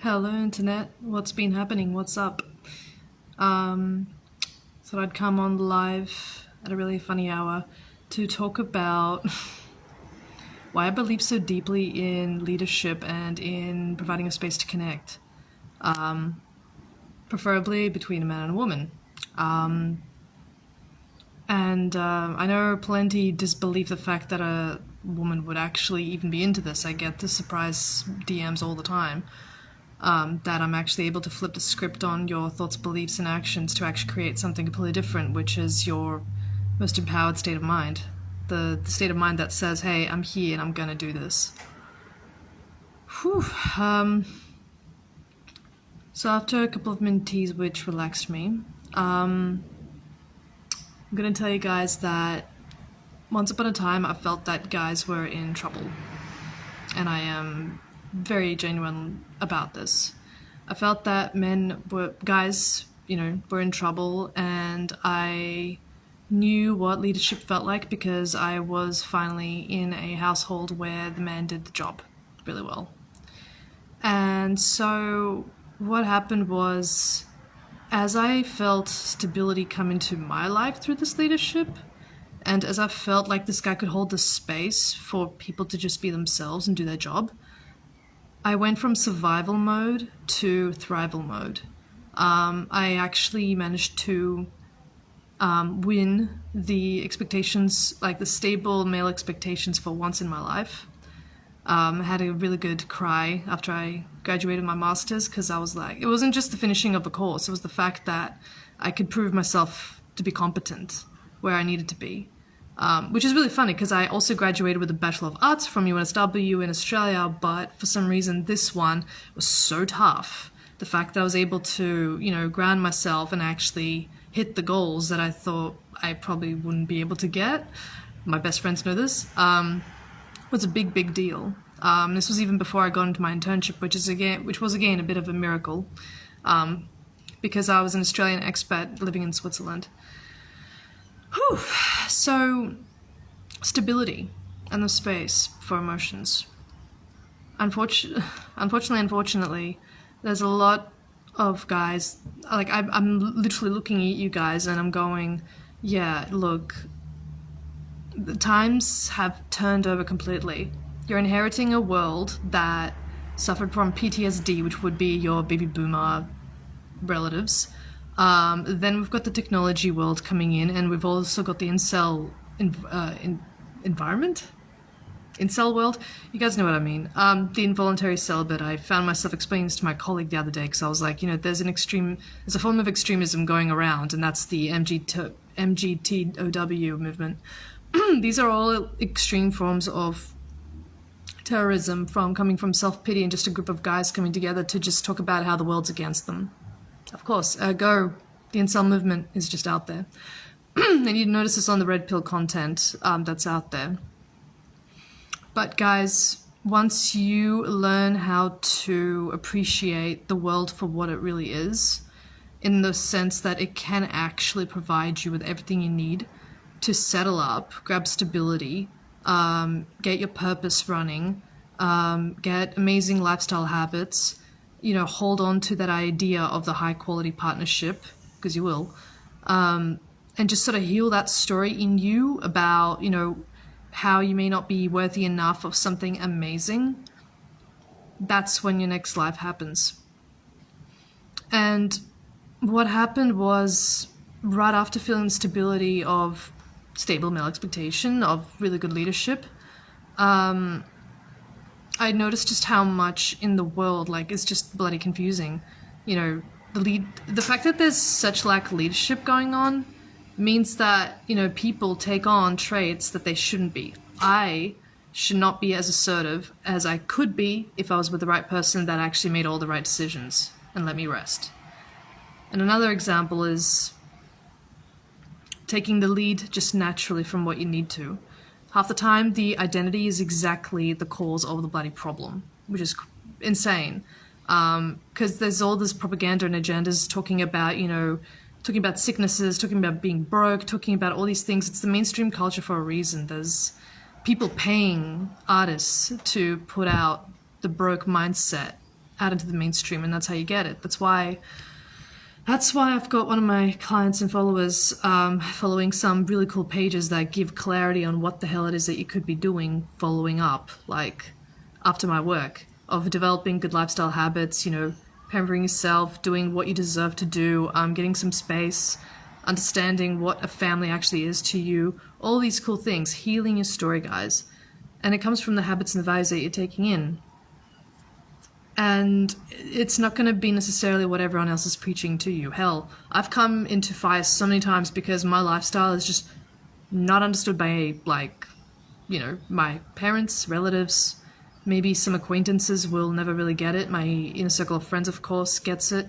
Hello internet, what's been happening, what's up? Thought I'd come on live at a really funny hour to talk about why I believe so deeply in leadership and in providing a space to connect, preferably between a man and a woman. I know plenty disbelieve the fact that a woman would actually even be into this. I get the surprise DMs all the time. That I'm actually able to flip the script on your thoughts, beliefs, and actions to actually create something completely different, which is your most empowered state of mind. The state of mind that says, hey, I'm here and I'm gonna do this. Whew. So after a couple of mint teas which relaxed me, I'm gonna tell you guys that once upon a time I felt that guys were in trouble. And I am very genuine about this. I felt that guys were in trouble, and I knew what leadership felt like because I was finally in a household where the man did the job really well. And so what happened was, as I felt stability come into my life through this leadership, and as I felt like this guy could hold the space for people to just be themselves and do their job, I went from survival mode to thrival mode. I actually managed to win the expectations, like the stable male expectations for once in my life. I had a really good cry after I graduated my master's because I was like, it wasn't just the finishing of the course, it was the fact that I could prove myself to be competent where I needed to be. Which is really funny because I also graduated with a Bachelor of Arts from UNSW in Australia, but for some reason this one was so tough. The fact that I was able to, ground myself and actually hit the goals that I thought I probably wouldn't be able to get, my best friends know this, was a big deal. This was even before I got into my internship, which was again a bit of a miracle, because I was an Australian expat living in Switzerland. Whew. So, stability and the space for emotions. Unfortunately, there's a lot of guys, like I'm literally looking at you guys and I'm going, yeah, look, the times have turned over completely. You're inheriting a world that suffered from PTSD, which would be your baby boomer relatives. Then we've got the technology world coming in, and we've also got the incel environment? Incel world? You guys know what I mean. The involuntary celibate. I found myself explaining this to my colleague the other day because I was like, there's a form of extremism going around, and that's the mgtow movement. These are all extreme forms of terrorism coming from self-pity and just a group of guys coming together to just talk about how the world's against them. Of course, the incel movement is just out there. And you notice this on the red pill content that's out there. But guys, once you learn how to appreciate the world for what it really is, in the sense that it can actually provide you with everything you need to settle up, grab stability, get your purpose running, get amazing lifestyle habits, hold on to that idea of the high quality partnership, because you will, and just sort of heal that story in you about, how you may not be worthy enough of something amazing. That's when your next life happens. And what happened was, right after feeling the stability of stable male expectation, of really good leadership, I noticed just how much in the world, it's just bloody confusing. The fact that there's such lack of leadership going on means that, people take on traits that they shouldn't be. I should not be as assertive as I could be if I was with the right person that actually made all the right decisions and let me rest. And another example is taking the lead just naturally from what you need to. Half the time, the identity is exactly the cause of the bloody problem, which is insane. Because there's all this propaganda and agendas talking about sicknesses, talking about being broke, talking about all these things. It's the mainstream culture for a reason. There's people paying artists to put out the broke mindset out into the mainstream, and that's how you get it. That's why I've got one of my clients and followers following some really cool pages that give clarity on what the hell it is that you could be doing following up, like after my work, of developing good lifestyle habits, pampering yourself, doing what you deserve to do, getting some space, understanding what a family actually is to you, all these cool things, healing your story, guys. And it comes from the habits and the values that you're taking in. And it's not going to be necessarily what everyone else is preaching to you. Hell, I've come into fire so many times because my lifestyle is just not understood by, my parents, relatives, maybe some acquaintances will never really get it. My inner circle of friends, of course, gets it.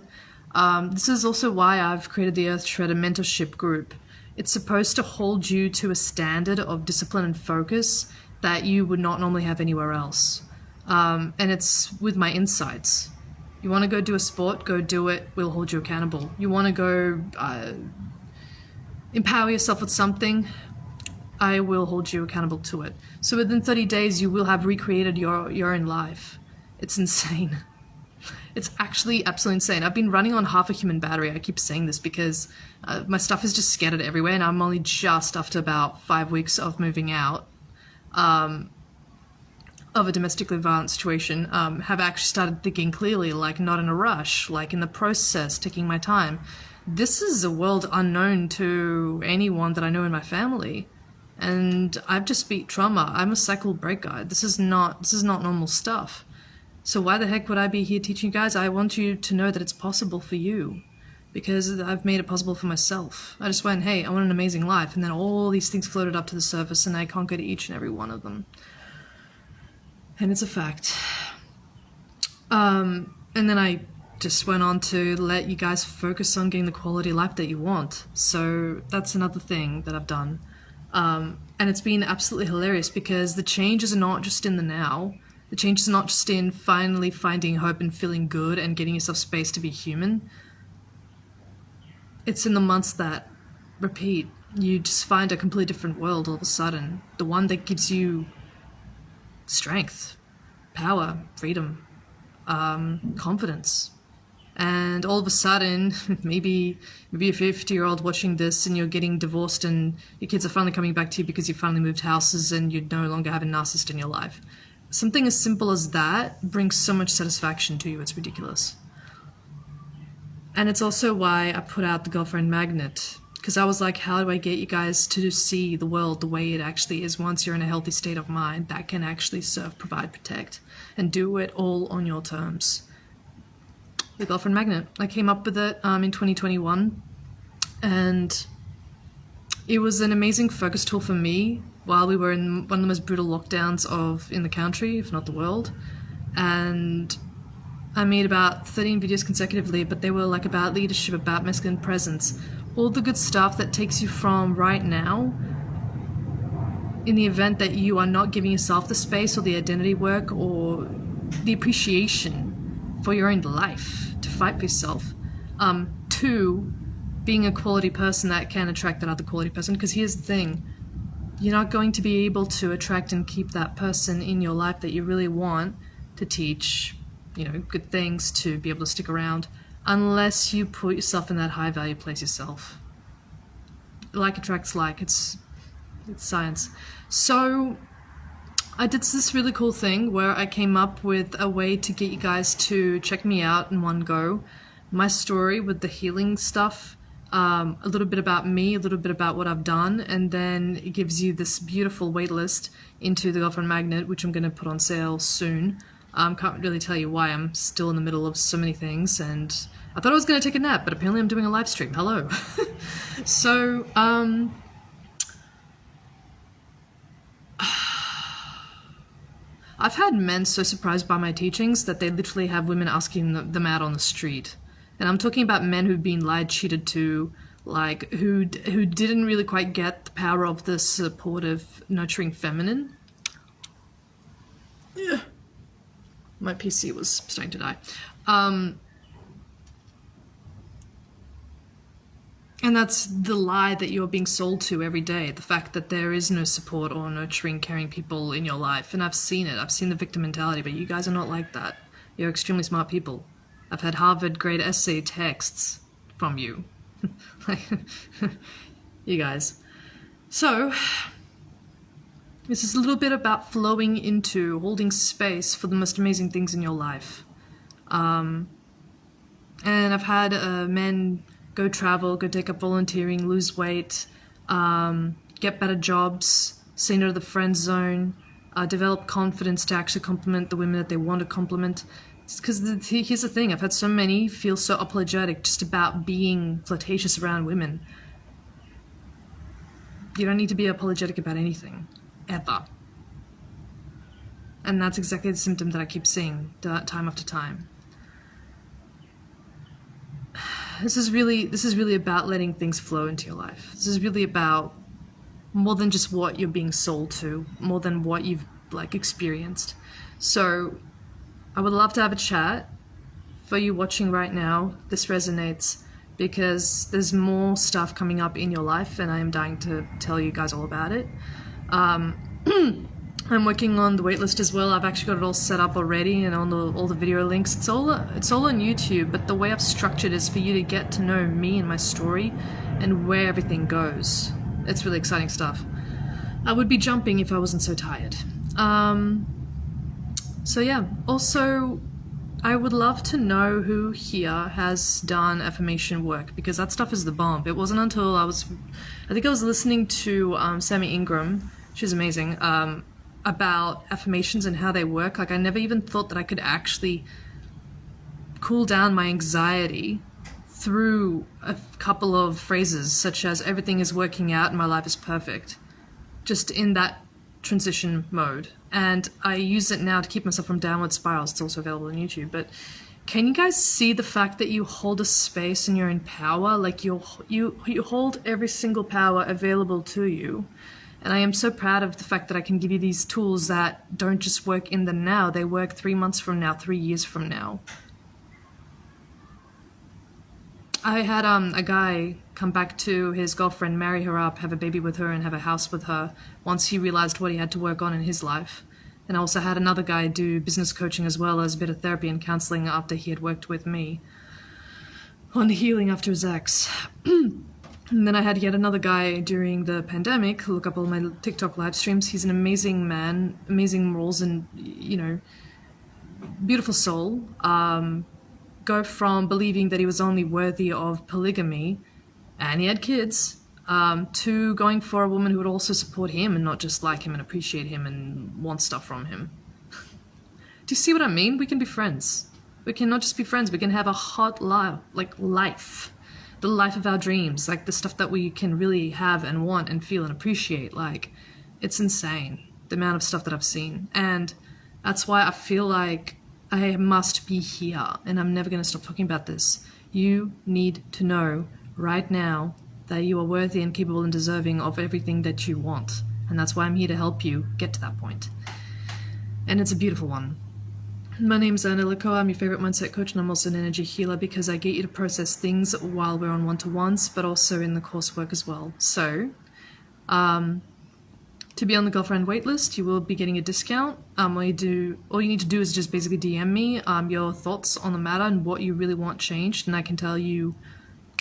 This is also why I've created the Earth Shredder mentorship group. It's supposed to hold you to a standard of discipline and focus that you would not normally have anywhere else. And it's with my insights. You want to go do a sport, go do it. We'll hold you accountable. You want to go empower yourself with something, I will hold you accountable to it. So within 30 days, you will have recreated your own life. It's insane. It's actually absolutely insane. I've been running on half a human battery. I keep saying this because my stuff is just scattered everywhere, and I'm only just after about 5 weeks of moving out of a domestically violent situation, have actually started thinking clearly, like not in a rush, like in the process, taking my time. This is a world unknown to anyone that I know in my family. And I've just beat trauma. I'm a cycle break guide. This is not normal stuff. So why the heck would I be here teaching you guys? I want you to know that it's possible for you, because I've made it possible for myself. I just went, hey, I want an amazing life. And then all these things floated up to the surface, and I conquered each and every one of them. And it's a fact. And then I just went on to let you guys focus on getting the quality of life that you want. So that's another thing that I've done. And it's been absolutely hilarious, because the change is not just in the now. The change is not just in finally finding hope and feeling good and getting yourself space to be human. It's in the months that repeat. You just find a completely different world all of a sudden. The one that gives you strength, power, freedom, confidence. And all of a sudden, maybe a 50-year-old watching this, and you're getting divorced and your kids are finally coming back to you because you finally moved houses and you no longer have a narcissist in your life. Something as simple as that brings so much satisfaction to you, it's ridiculous. And it's also why I put out the Girlfriend Magnet, because I was like, how do I get you guys to see the world the way it actually is once you're in a healthy state of mind that can actually serve, provide, protect, and do it all on your terms. The Girlfriend Magnet. I came up with it in 2021, and it was an amazing focus tool for me while we were in one of the most brutal lockdowns in the country, if not the world. And I made about 13 videos consecutively, but they were like about leadership, about masculine presence, all the good stuff that takes you from right now, in the event that you are not giving yourself the space or the identity work or the appreciation for your own life to fight for yourself, to being a quality person that can attract that other quality person. Because here's the thing, you're not going to be able to attract and keep that person in your life that you really want to teach, good things, to be able to stick around, unless you put yourself in that high value place yourself. Like attracts like, it's science. So I did this really cool thing where I came up with a way to get you guys to check me out in one go. My story with the healing stuff, a little bit about me, a little bit about what I've done, and then it gives you this beautiful wait list into the Girlfriend Magnet, which I'm going to put on sale soon. Can't really tell you why. I'm still in the middle of so many things, and I thought I was going to take a nap, but apparently I'm doing a live stream. Hello. So, I've had men so surprised by my teachings that they literally have women asking them out on the street. And I'm talking about men who've been lied, cheated to, like, who didn't really quite get the power of the supportive, nurturing feminine. Yeah. My PC was starting to die. And that's the lie that you're being sold to every day, the fact that there is no support or nurturing, caring people in your life. And I've seen it. I've seen the victim mentality, but you guys are not like that. You're extremely smart people. I've had Harvard grade essay texts from you. Like, you guys. So, this is a little bit about flowing into, holding space for the most amazing things in your life. And I've had men go travel, go take up volunteering, lose weight, get better jobs, say no to the friend zone, develop confidence to actually compliment the women that they want to compliment. Because here's the thing, I've had so many feel so apologetic just about being flirtatious around women. You don't need to be apologetic about anything, ever. And that's exactly the symptom that I keep seeing time after time. This is really about letting things flow into your life. This is really about more than just what you're being sold to, more than what you've experienced. So I would love to have a chat. For you watching right now, this resonates because there's more stuff coming up in your life and I am dying to tell you guys all about it. I'm working on the waitlist as well. I've actually got it all set up already and on all the video links. It's all on YouTube, but the way I've structured is for you to get to know me and my story and where everything goes. It's really exciting stuff. I would be jumping if I wasn't so tired. So yeah, also I would love to know who here has done affirmation work, because that stuff is the bomb. It wasn't until I think I was listening to Sammy Ingram, she's amazing, about affirmations and how they work. Like, I never even thought that I could actually cool down my anxiety through a couple of phrases such as everything is working out and my life is perfect, just in that transition mode. And I use it now to keep myself from downward spirals. It's also available on YouTube. But can you guys see the fact that you hold a space and you're in power? Like, you hold every single power available to you. And I am so proud of the fact that I can give you these tools that don't just work in the now, they work 3 months from now, 3 years from now. I had a guy come back to his girlfriend, marry her up, have a baby with her, and have a house with her once he realized what he had to work on in his life. And I also had another guy do business coaching as well as a bit of therapy and counseling after he had worked with me on healing after his ex. And then I had yet another guy during the pandemic. Look up all my TikTok live streams. He's an amazing man, amazing morals, and, you know, beautiful soul. Go from believing that he was only worthy of polygamy, and he had kids, to going for a woman who would also support him and not just like him and appreciate him and want stuff from him. Do you see what I mean? We can be friends. We can not just be friends, we can have a hot life, the life of our dreams, like the stuff that we can really have and want and feel and appreciate. Like, it's insane, the amount of stuff that I've seen. And that's why I feel like I must be here, and I'm never going to stop talking about this. You need to know right now that you are worthy and capable and deserving of everything that you want. And that's why I'm here to help you get to that point. And it's a beautiful one. My name's Anna Lico. I'm your favorite mindset coach, and I'm also an energy healer because I get you to process things while we're on one-to-ones, but also in the coursework as well. So, to be on the girlfriend waitlist, you will be getting a discount. All you need to do is just basically DM me your thoughts on the matter and what you really want changed, and I can tell you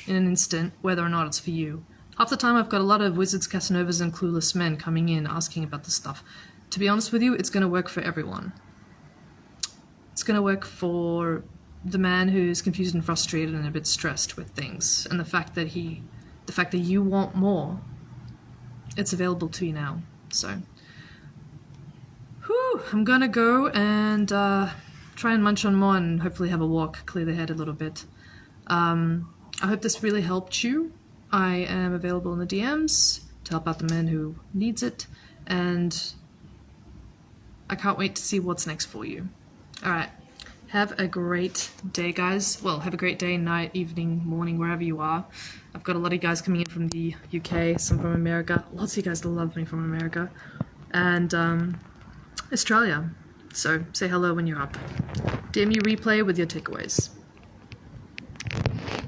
in an instant whether or not it's for you. Half the time I've got a lot of wizards, Casanovas and Clueless men coming in asking about this stuff. To be honest with you, it's going to work for everyone. It's going to work for the man who's confused and frustrated and a bit stressed with things, and the fact that you want more, it's available to you now. So, I'm gonna go and try and munch on more and hopefully have a walk, clear the head a little bit. I hope this really helped you. I am available in the DMs to help out the man who needs it, and I can't wait to see what's next for you. Alright, have a great day, guys. Well, have a great day, night, evening, morning, wherever you are. I've got a lot of you guys coming in from the UK, some from America. Lots of you guys love me from America. And Australia. So say hello when you're up. DM you replay with your takeaways.